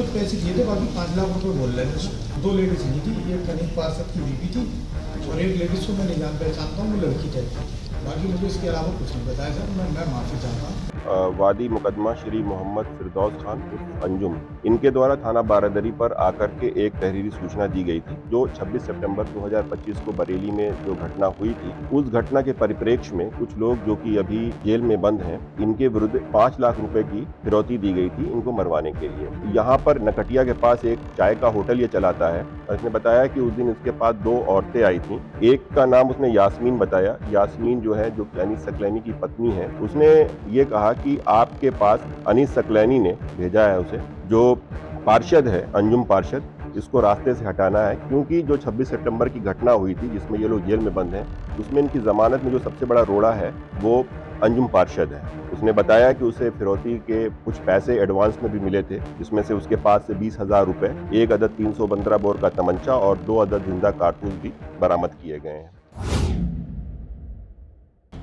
कुछ पैसे दिए थे, बाकी 5 लाख रुपए बोल रहे थे। 2 लेडीज नहीं थी, एक कनीज पार्षद की बीवी थी और एक लेडीज को मैं नहीं जान पहचानता हूँ, वो लड़की टाइप। बाकी मुझे इसके अलावा कुछ नहीं बताया सर। मैं माफ़ी चाहता हूँ। वादी मुकदमा श्री मोहम्मद फिरदौस खान उर्फ अंजुम, इनके द्वारा थाना बारादरी पर आकर के एक तहरीरी सूचना दी गई थी। जो 26 सितंबर 2025 को बरेली में जो घटना हुई थी, उस घटना के परिप्रेक्ष्य में कुछ लोग जो कि अभी जेल में बंद हैं, इनके विरुद्ध 5 लाख रुपए की फिरौती दी गई थी इनको मरवाने के लिए। यहाँ पर नकटिया के पास एक चाय का होटल ये चलाता है। उसने बताया कि उस दिन इसके पास 2 औरतें आई थी। एक का नाम उसने यास्मीन बताया। यास्मीन जो है, जो अनीस सकलैनी की पत्नी है, उसने ये कहा कि आपके पास अनीस सकलैनी ने भेजा है उसे, जो पार्षद है अंजुम पार्षद, इसको रास्ते से हटाना है, क्योंकि जो 26 सितंबर की घटना हुई थी जिसमें ये लोग जेल में बंद हैं, उसमें इनकी जमानत में जो सबसे बड़ा रोड़ा है वो अंजुम पार्षद है। उसने बताया कि उसे फिरौती के कुछ पैसे एडवांस में भी मिले थे, जिसमें से उसके पास से 20,000 रुपए, एक अदद 315 बोर का तमंचा और 2 अदद जिंदा कारतूस भी बरामद किए गए हैं।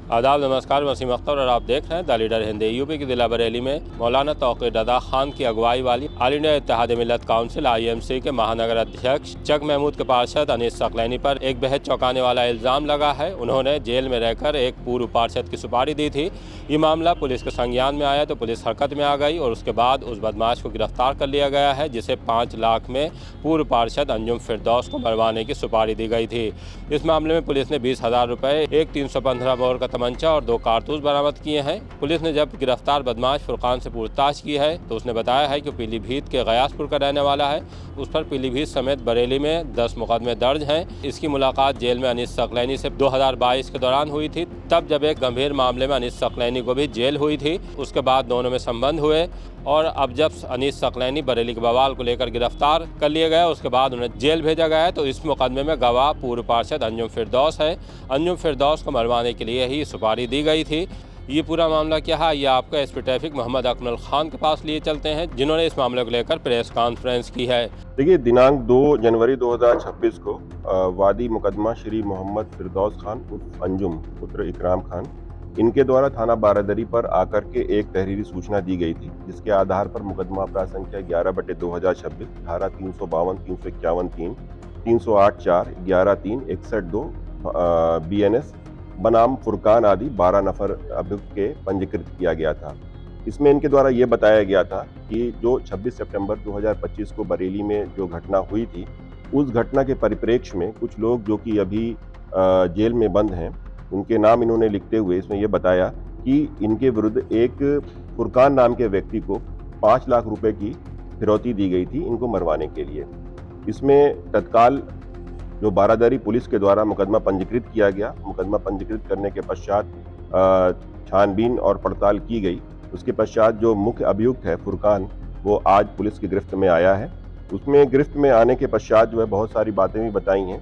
आदाब, नमस्कार, वसीम अख्तर और आप देख रहे हैं द लीडर हिंद। यूपी के जिला बरेली में मौलाना तौक़ीर रज़ा खान की अगुवाई वाली ऑल इंडिया इत्तेहाद मिल्लत काउंसिल IMC के महानगर अध्यक्ष चक महमूद के पार्षद अनीस सकलैनी पर एक बेहद चौंकाने वाला इल्ज़ाम लगा है। उन्होंने जेल में रहकर एक पूर्व पार्षद की सुपारी दी थी। ये मामला पुलिस के संज्ञान में आया तो पुलिस हरकत में आ गई और उसके बाद उस बदमाश को गिरफ्तार कर लिया गया है, जिसे 5 लाख में पूर्व पार्षद अंजुम फिरदौस को मरवाने की सुपारी दी गई थी। इस मामले में पुलिस ने 20,000 रुपये, एक 315 बोर का तमंचा और 2 कारतूस बरामद किए हैं। पुलिस ने जब गिरफ्तार बदमाश फुरकान से पूछताछ की है तो उसने बताया है कि पीलीभीत के गयासपुर का रहने वाला है। उस पर पीलीभीत समेत बरेली में 10 मुकदमे दर्ज हैं। इसकी मुलाकात जेल में अनीस सकलैनी से 2022 के दौरान हुई थी, तब जब एक गंभीर मामले में अनीस सकलैनी को भी जेल हुई थी। उसके बाद दोनों में संबंध हुए और अब जब अनीस सकलैनी बरेली के बवाल को लेकर गिरफ्तार कर लिए गए, उसके बाद उन्हें जेल भेजा गया है। तो इस मुकदमे में गवाह पूर्व पार्षद अंजुम फिरदौस है। अंजुम फिरदौस को मरवाने के लिए ही सुपारी दी गई थी। ये पूरा मामला क्या है, ये आपका SP ट्रैफिक मोहम्मद अकमल खान के पास लिए चलते हैं, जिन्होंने इस मामले को लेकर प्रेस कॉन्फ्रेंस की है। देखिए, दिनांक 2 जनवरी 2026 को वादी मुकदमा श्री मोहम्मद फिरदौस खान उर्फ अंजुम पुत्र इकराम खान, इनके द्वारा थाना बारादरी पर आकर के एक तहरीरी सूचना दी गई थी, जिसके आधार पर मुकदमा अपराध संख्या 11/2026, धारा 352, 351, 3, 308, 4, 11(3), 61(2) BNS बनाम फुरकान आदि 12 नफर अभियुक्त के पंजीकृत किया गया था। इसमें इनके द्वारा ये बताया गया था कि जो 26 सितंबर 2025 को बरेली में जो घटना हुई थी, उस घटना के परिप्रेक्ष्य में कुछ लोग जो कि अभी जेल में बंद हैं, उनके नाम इन्होंने लिखते हुए इसमें यह बताया कि इनके विरुद्ध एक फुरकान नाम के व्यक्ति को 5 लाख रुपए की फिरौती दी गई थी इनको मरवाने के लिए। इसमें तत्काल जो बारादरी पुलिस के द्वारा मुकदमा पंजीकृत किया गया। मुकदमा पंजीकृत करने के पश्चात छानबीन और पड़ताल की गई। उसके पश्चात जो मुख्य अभियुक्त है फुरकान, वो आज पुलिस की गिरफ्त में आया है। उसमें गिरफ्त में आने के पश्चात जो है बहुत सारी बातें भी बताई हैं।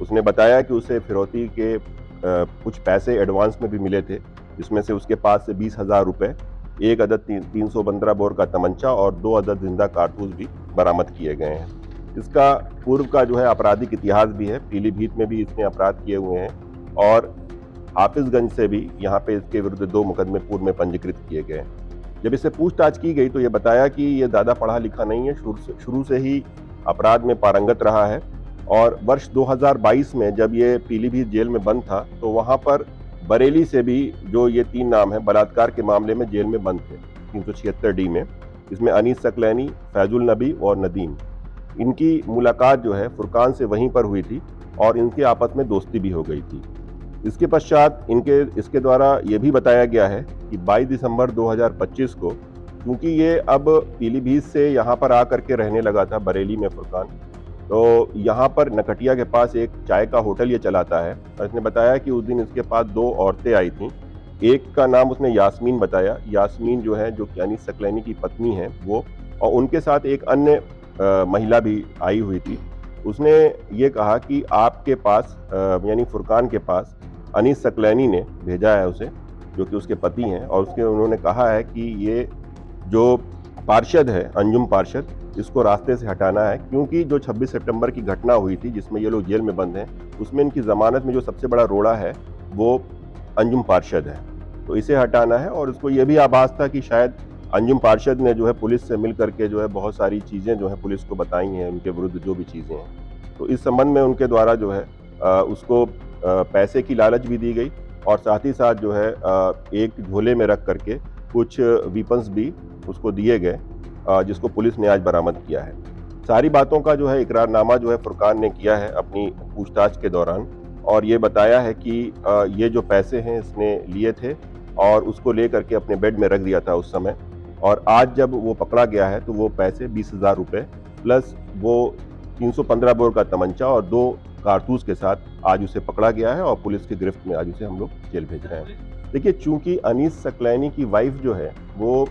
उसने बताया कि उसे फिरौती के कुछ पैसे एडवांस में भी मिले थे, जिसमें से उसके पास से 20,000 रुपये, एक अदद 315 बोर का तमंचा और 2 अदद जिंदा कारतूस भी बरामद किए गए हैं। इसका पूर्व का जो है आपराधिक इतिहास भी है। पीलीभीत में भी इसने अपराध किए हुए हैं और हाफिजगंज से भी यहाँ पे इसके विरुद्ध 2 मुकदमे पूर्व में पंजीकृत किए गए। जब इससे पूछताछ की गई तो ये बताया कि ये ज़्यादा पढ़ा लिखा नहीं है, शुरू से ही अपराध में पारंगत रहा है और वर्ष 2022 में जब ये पीलीभीत जेल में बंद था तो वहाँ पर बरेली से भी जो ये 3 नाम हैं बलात्कार के मामले में जेल में बंद थे 376 D में। इसमें अनीस सकलैनी, फैजुल नबी और नदीम, इनकी मुलाकात जो है फुरकान से वहीं पर हुई थी और इनके आपस में दोस्ती भी हो गई थी। इसके पश्चात इसके द्वारा ये भी बताया गया है कि 22 दिसंबर 2025 को, क्योंकि ये अब पीलीभीत से यहाँ पर आकर के रहने लगा था बरेली में फुरकान, तो यहाँ पर नकटिया के पास एक चाय का होटल ये चलाता है। और इसने बताया कि उस दिन इसके पास 2 औरतें आई थीं। एक का नाम उसने यास्मीन बताया। यास्मीन जो है, जो कि अनीस सकलैनी की पत्नी है वो, और उनके साथ एक अन्य महिला भी आई हुई थी। उसने ये कहा कि आपके पास यानी फुरकान के पास अनीस सकलैनी ने भेजा है उसे, जो कि उसके पति हैं, और उन्होंने कहा है कि ये जो पार्षद है अंजुम पार्षद, इसको रास्ते से हटाना है, क्योंकि जो 26 सितंबर की घटना हुई थी जिसमें ये लोग जेल में बंद हैं, उसमें इनकी ज़मानत में जो सबसे बड़ा रोड़ा है वो अंजुम पार्षद है, तो इसे हटाना है। और उसको ये भी आभास था कि शायद अंजुम पार्षद ने जो है पुलिस से मिल करके जो है बहुत सारी चीज़ें जो है पुलिस को बताई हैं, उनके विरुद्ध जो भी चीज़ें हैं। तो इस संबंध में उनके द्वारा जो है उसको पैसे की लालच भी दी गई और साथ ही साथ जो है एक झोले में रख करके कुछ वीपन्स भी उसको दिए गए, जिसको पुलिस ने आज बरामद किया है। सारी बातों का जो है इकरारनामा जो है फुरकान ने किया है अपनी पूछताछ के दौरान, और ये बताया है कि ये जो पैसे हैं इसने लिए थे और उसको ले करके अपने बेड में रख दिया था उस समय, और आज जब वो पकड़ा गया है तो वो पैसे 20,000 रुपये प्लस वो 315 बोर का तमंचा और 2 कारतूस के साथ आज उसे पकड़ा गया है और पुलिस की गिरफ्त में आज उसे हम लोग जेल भेज रहे हैं। देखिए, चूंकि अनीस सकलैनी की वाइफ जो है वो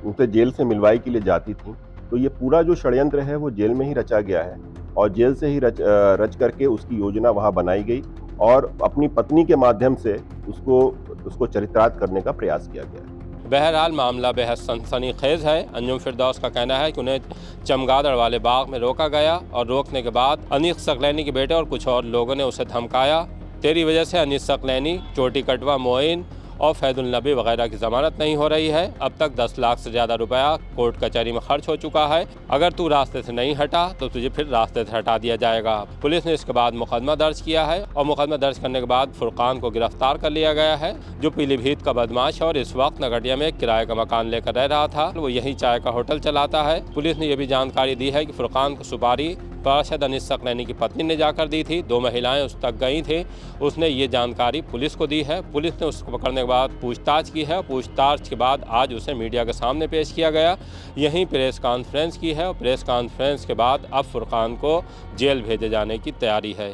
उसे जेल से मिलवाई के लिए जाती थी, तो ये पूरा जो षड्यंत्र है वो जेल में ही रचा गया है और जेल से ही रच करके उसकी योजना वहाँ बनाई गई और अपनी पत्नी के माध्यम से उसको चरितार्थ करने का प्रयास किया गया है। बहरहाल मामला बेहद सनसनीखेज है। अंजुम फिरदौस का कहना है कि उन्हें चमगादड़ वाले बाग में रोका गया और रोकने के बाद अनीस सकलैनी के बेटे और कुछ और लोगों ने उसे धमकाया। तेरी वजह से अनीस सकलैनी, चोटी कटवा मोइन और फैजुल नबी वगैरह की जमानत नहीं हो रही है। अब तक 10 लाख से ज़्यादा रुपया कोर्ट कचहरी में खर्च हो चुका है। अगर तू रास्ते से नहीं हटा तो तुझे फिर रास्ते से हटा दिया जाएगा। पुलिस ने इसके बाद मुकदमा दर्ज किया है और मुकदमा दर्ज करने के बाद फुरकान को गिरफ्तार कर लिया गया है, जो पीलीभीत का बदमाश और इस वक्त नगटिया में किराए का मकान लेकर रह रहा था। वो यही चाय का होटल चलाता है। पुलिस ने यह भी जानकारी दी है कि फुरकान को सुपारी पार्षद अनीस सकलैनी की पत्नी ने जाकर दी थी। 2 महिलाएं उस तक गई थी। उसने ये जानकारी पुलिस को दी है। पुलिस ने उसको पकड़ने के बाद पूछताछ की है। पूछताछ के बाद आज उसे मीडिया के सामने पेश किया गया। यहीं प्रेस कॉन्फ्रेंस की है और प्रेस कॉन्फ्रेंस के बाद अब फुरकान को जेल भेजे जाने की तैयारी है।